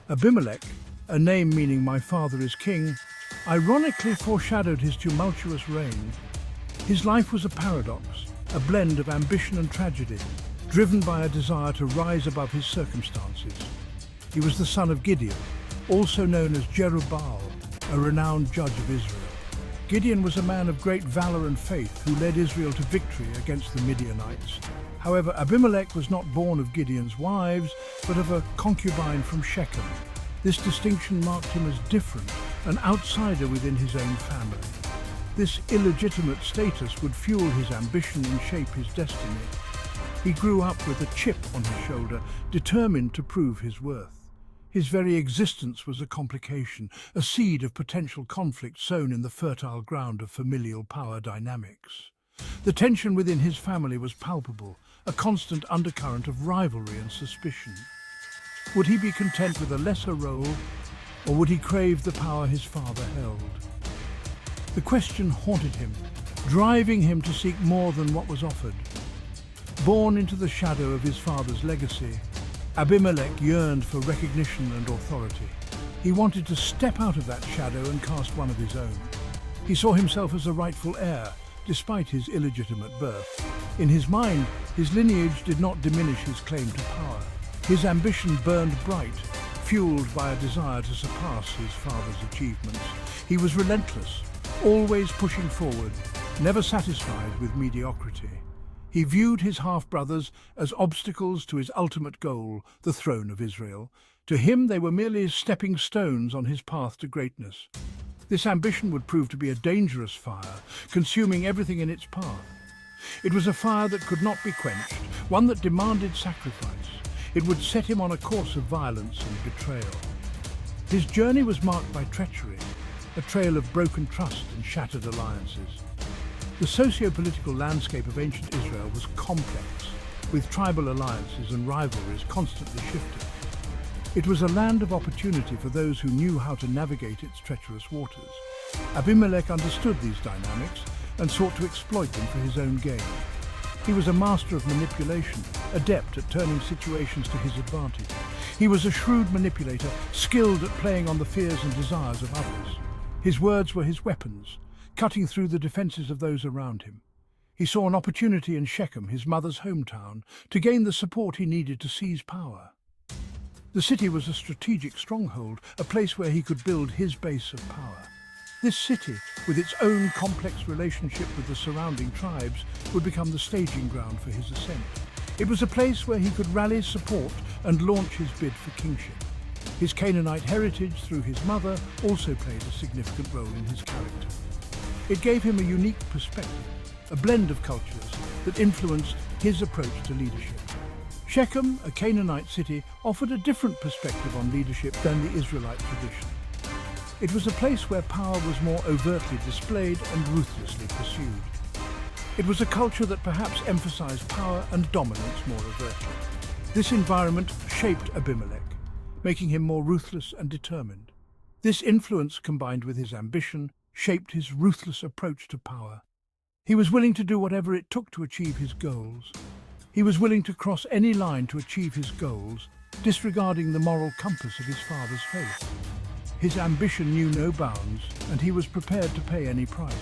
Abimelek, a name meaning "my father is king," ironically foreshadowed his tumultuous reign. His life was a paradox, a blend of ambition and tragedy, driven by a desire to rise above his circumstances. He was the son of Gideon, also known as Jerubbaal, a renowned judge of Israel. Gideon was a man of great valor and faith who led Israel to victory against the Midianites. However, Abimelek was not born of Gideon's wives, but of a concubine from Shechem. This distinction marked him as different, an outsider within his own family. This illegitimate status would fuel his ambition and shape his destiny. He grew up with a chip on his shoulder, determined to prove his worth. His very existence was a complication, a seed of potential conflict sown in the fertile ground of familial power dynamics. The tension within his family was palpable, a constant undercurrent of rivalry and suspicion. Would he be content with a lesser role, or would he crave the power his father held? The question haunted him, driving him to seek more than what was offered. Born into the shadow of his father's legacy, Abimelek yearned for recognition and authority. He wanted to step out of that shadow and cast one of his own. He saw himself as a rightful heir, despite his illegitimate birth. In his mind, his lineage did not diminish his claim to power. His ambition burned bright, fueled by a desire to surpass his father's achievements. He was relentless, always pushing forward, never satisfied with mediocrity. He viewed his half-brothers as obstacles to his ultimate goal, the throne of Israel. To him, they were merely stepping stones on his path to greatness. This ambition would prove to be a dangerous fire, consuming everything in its path. It was a fire that could not be quenched, one that demanded sacrifice. It would set him on a course of violence and betrayal. His journey was marked by treachery, a trail of broken trust and shattered alliances. The socio-political landscape of ancient Israel was complex, with tribal alliances and rivalries constantly shifting. It was a land of opportunity for those who knew how to navigate its treacherous waters. Abimelek understood these dynamics and sought to exploit them for his own gain. He was a master of manipulation, adept at turning situations to his advantage. He was a shrewd manipulator, skilled at playing on the fears and desires of others. His words were his weapons, cutting through the defenses of those around him. He saw an opportunity in Shechem, his mother's hometown, to gain the support he needed to seize power. The city was a strategic stronghold, a place where he could build his base of power. This city, with its own complex relationship with the surrounding tribes, would become the staging ground for his ascent. It was a place where he could rally support and launch his bid for kingship. His Canaanite heritage through his mother also played a significant role in his character. It gave him a unique perspective, a blend of cultures that influenced his approach to leadership. Shechem, a Canaanite city, offered a different perspective on leadership than the Israelite tradition. It was a place where power was more overtly displayed and ruthlessly pursued. It was a culture that perhaps emphasized power and dominance more overtly. This environment shaped Abimelek, making him more ruthless and determined. This influence, combined with his ambition, shaped his ruthless approach to power. He was willing to do whatever it took to achieve his goals. He was willing to cross any line to achieve his goals, disregarding the moral compass of his father's faith. His ambition knew no bounds, and he was prepared to pay any price.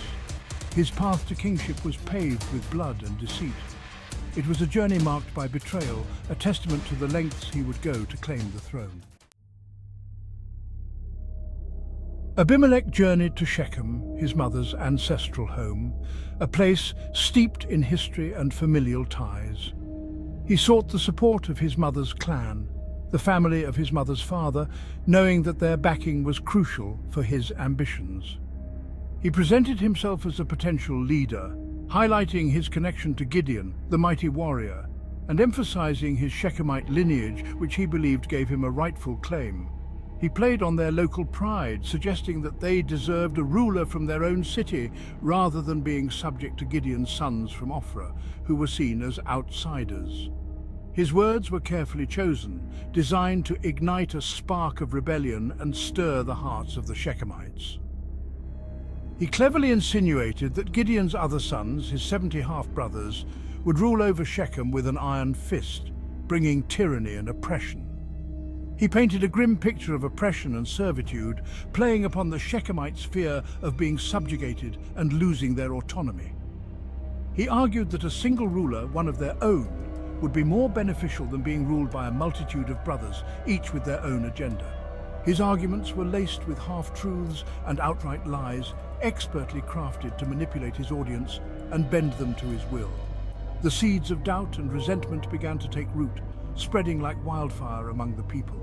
His path to kingship was paved with blood and deceit. It was a journey marked by betrayal, a testament to the lengths he would go to claim the throne. Abimelek journeyed to Shechem, his mother's ancestral home, a place steeped in history and familial ties. He sought the support of his mother's clan, the family of his mother's father, knowing that their backing was crucial for his ambitions. He presented himself as a potential leader, highlighting his connection to Gideon, the mighty warrior, and emphasizing his Shechemite lineage, which he believed gave him a rightful claim. He played on their local pride, suggesting that they deserved a ruler from their own city rather than being subject to Gideon's sons from Ophrah, who were seen as outsiders. His words were carefully chosen, designed to ignite a spark of rebellion and stir the hearts of the Shechemites. He cleverly insinuated that Gideon's other sons, his 70 half-brothers, would rule over Shechem with an iron fist, bringing tyranny and oppression. He painted a grim picture of oppression and servitude, playing upon the Shechemites' fear of being subjugated and losing their autonomy. He argued that a single ruler, one of their own, would be more beneficial than being ruled by a multitude of brothers, each with their own agenda. His arguments were laced with half-truths and outright lies, expertly crafted to manipulate his audience and bend them to his will. The seeds of doubt and resentment began to take root, spreading like wildfire among the people.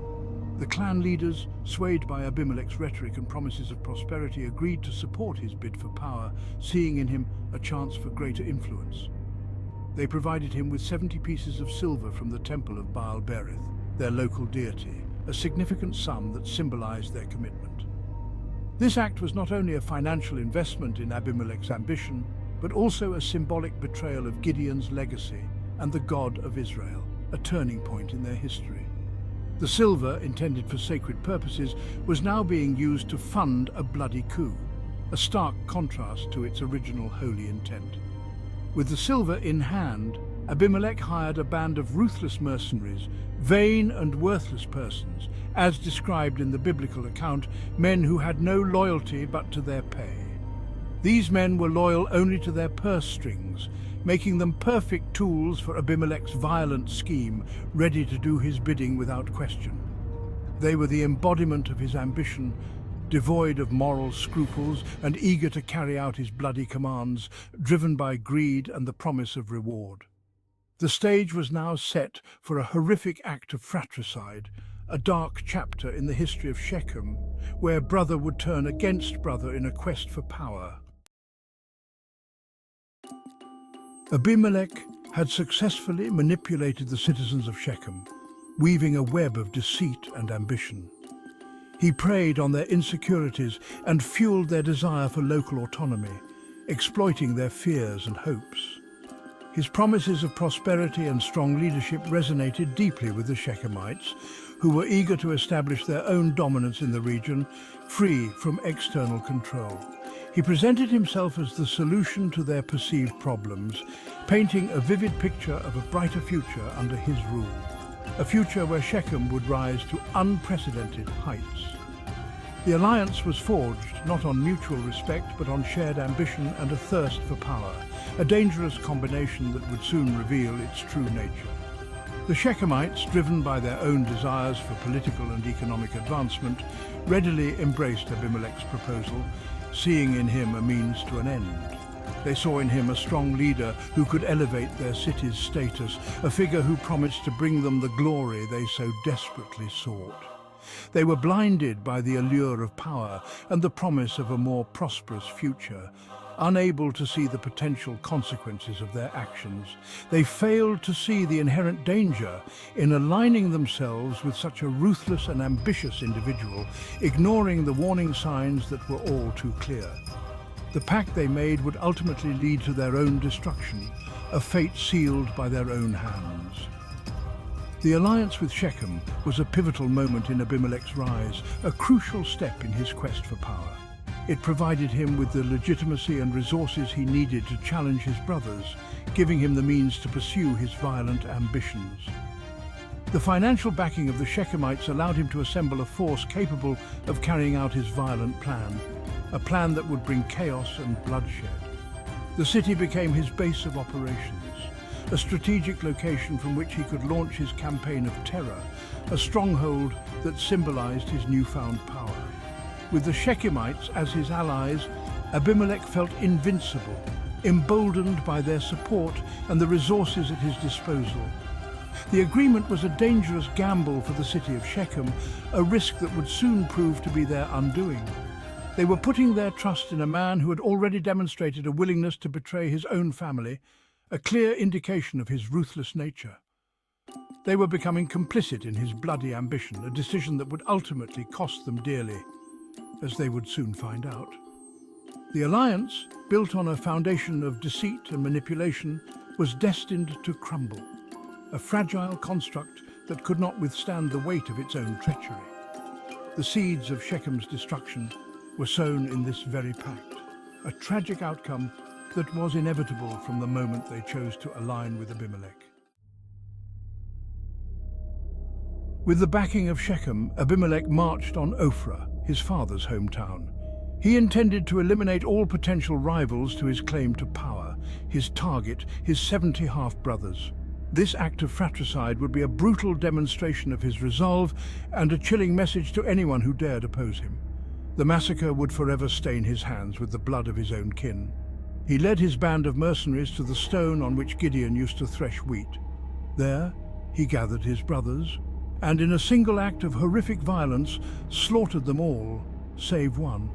The clan leaders, swayed by Abimelek's rhetoric and promises of prosperity, agreed to support his bid for power, seeing in him a chance for greater influence. They provided him with 70 pieces of silver from the temple of Baal-berith, their local deity, a significant sum that symbolized their commitment. This act was not only a financial investment in Abimelek's ambition, but also a symbolic betrayal of Gideon's legacy and the God of Israel, a turning point in their history. The silver, intended for sacred purposes, was now being used to fund a bloody coup, a stark contrast to its original holy intent. With the silver in hand, Abimelek hired a band of ruthless mercenaries, vain and worthless persons, as described in the biblical account, men who had no loyalty but to their pay. These men were loyal only to their purse strings, making them perfect tools for Abimelek's violent scheme, ready to do his bidding without question. They were the embodiment of his ambition, devoid of moral scruples and eager to carry out his bloody commands, driven by greed and the promise of reward. The stage was now set for a horrific act of fratricide, a dark chapter in the history of Shechem, where brother would turn against brother in a quest for power. Abimelek had successfully manipulated the citizens of Shechem, weaving a web of deceit and ambition. He preyed on their insecurities and fueled their desire for local autonomy, exploiting their fears and hopes. His promises of prosperity and strong leadership resonated deeply with the Shechemites, who were eager to establish their own dominance in the region, free from external control. He presented himself as the solution to their perceived problems, painting a vivid picture of a brighter future under his rule, a future where Shechem would rise to unprecedented heights. The alliance was forged not on mutual respect but on shared ambition and a thirst for power, a dangerous combination that would soon reveal its true nature. The Shechemites, driven by their own desires for political and economic advancement, readily embraced Abimelek's proposal, seeing in him a means to an end. They saw in him a strong leader who could elevate their city's status, a figure who promised to bring them the glory they so desperately sought. They were blinded by the allure of power and the promise of a more prosperous future. Unable to see the potential consequences of their actions, they failed to see the inherent danger in aligning themselves with such a ruthless and ambitious individual, ignoring the warning signs that were all too clear. The pact they made would ultimately lead to their own destruction, a fate sealed by their own hands. The alliance with Shechem was a pivotal moment in Abimelek's rise, a crucial step in his quest for power. It provided him with the legitimacy and resources he needed to challenge his brothers, giving him the means to pursue his violent ambitions. The financial backing of the Shechemites allowed him to assemble a force capable of carrying out his violent plan, a plan that would bring chaos and bloodshed. The city became his base of operations, a strategic location from which he could launch his campaign of terror, a stronghold that symbolized his newfound power. With the Shechemites as his allies, Abimelek felt invincible, emboldened by their support and the resources at his disposal. The agreement was a dangerous gamble for the city of Shechem, a risk that would soon prove to be their undoing. They were putting their trust in a man who had already demonstrated a willingness to betray his own family, a clear indication of his ruthless nature. They were becoming complicit in his bloody ambition, a decision that would ultimately cost them dearly, as they would soon find out. The alliance, built on a foundation of deceit and manipulation, was destined to crumble, a fragile construct that could not withstand the weight of its own treachery. The seeds of Shechem's destruction were sown in this very pact, a tragic outcome that was inevitable from the moment they chose to align with Abimelek. With the backing of Shechem, Abimelek marched on Ophrah, his father's hometown. He intended to eliminate all potential rivals to his claim to power, his target, his 70 half-brothers. This act of fratricide would be a brutal demonstration of his resolve and a chilling message to anyone who dared oppose him. The massacre would forever stain his hands with the blood of his own kin. He led his band of mercenaries to the stone on which Gideon used to thresh wheat. There, he gathered his brothers, and in a single act of horrific violence, slaughtered them all, save one.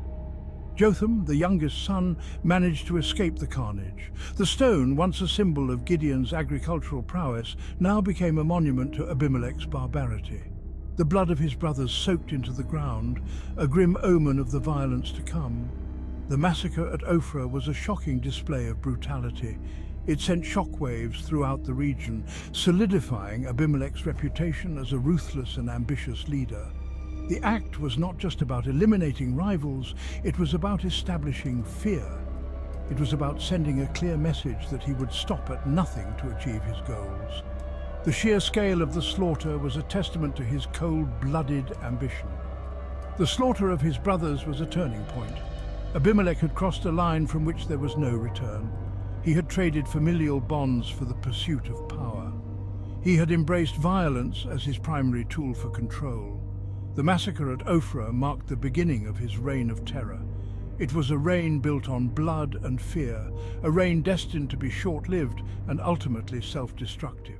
Jotham, the youngest son, managed to escape the carnage. The stone, once a symbol of Gideon's agricultural prowess, now became a monument to Abimelek's barbarity. The blood of his brothers soaked into the ground, a grim omen of the violence to come. The massacre at Ophrah was a shocking display of brutality. It sent shockwaves throughout the region, solidifying Abimelek's reputation as a ruthless and ambitious leader. The act was not just about eliminating rivals, it was about establishing fear. It was about sending a clear message that he would stop at nothing to achieve his goals. The sheer scale of the slaughter was a testament to his cold-blooded ambition. The slaughter of his brothers was a turning point. Abimelek had crossed a line from which there was no return. He had traded familial bonds for the pursuit of power. He had embraced violence as his primary tool for control. The massacre at Ophrah marked the beginning of his reign of terror. It was a reign built on blood and fear, a reign destined to be short-lived and ultimately self-destructive.